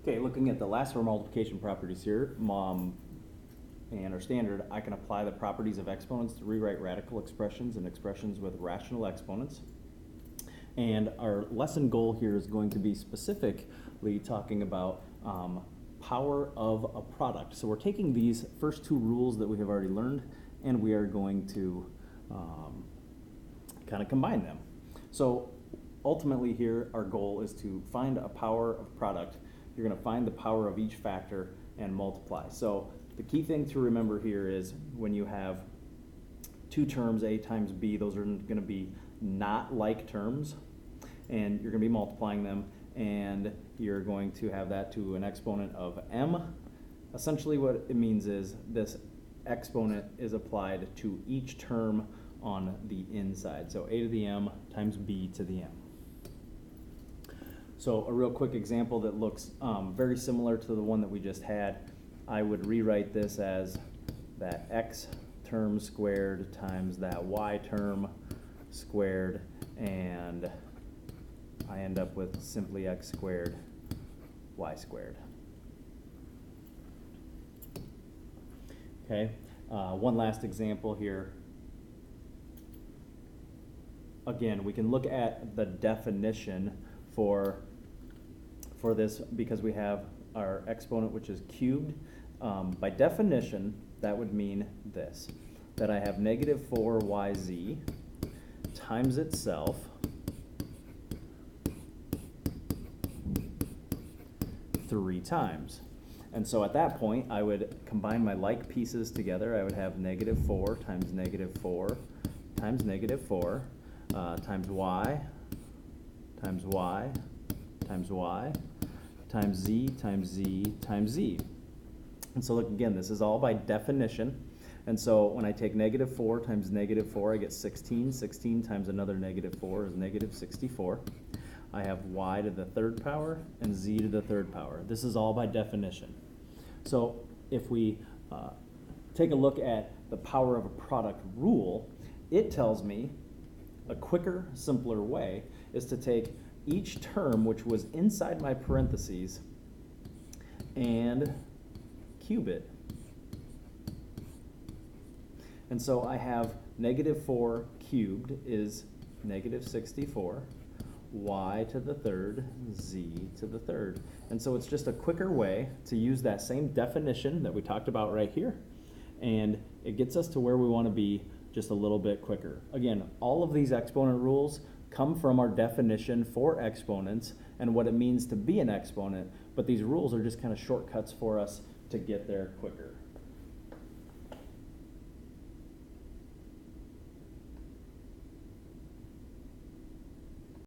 Okay, looking at the last of our multiplication properties here, and our standard, I can apply the properties of exponents to rewrite radical expressions and expressions with rational exponents. And our lesson goal here is going to be specifically talking about power of a product. So we're taking these first two rules that we have already learned, and we are going to kind of combine them. So ultimately here, our goal is to find a power of product. You're going to find the power of each factor and multiply. So the key thing to remember here is when you have two terms, a times b, those are going to be not like terms, and you're going to be multiplying them, and you're going to have that to an exponent of m. Essentially what it means is this exponent is applied to each term on the inside. So a to the m times b to the m. So a real quick example that looks very similar to the one that we just had, I would rewrite this as that x term squared times that y term squared, and I end up with simply x squared, y squared. Okay, one last example here. Again, we can look at the definition for this because we have our exponent, which is cubed. By definition, that would mean this, that I have negative 4yz times itself three times. And so at that point, I would combine my like pieces together. I would have negative 4 times negative 4 times negative 4 times y times y times y times z times z times z. And so look again, this is all by definition. And so when I take negative 4 times negative 4, I get 16. 16 times another negative 4 is negative 64. I have y to the third power and z to the third power. This is all by definition. So if we take a look at the power of a product rule, it tells me a quicker, simpler way is to take each term which was inside my parentheses and cube it. And so I have negative 4 cubed is negative 64, y to the third, z to the third. And so it's just a quicker way to use that same definition that we talked about right here, and it gets us to where we want to be just a little bit quicker. Again, all of these exponent rules come from our definition for exponents and what it means to be an exponent, but these rules are just kind of shortcuts for us to get there quicker.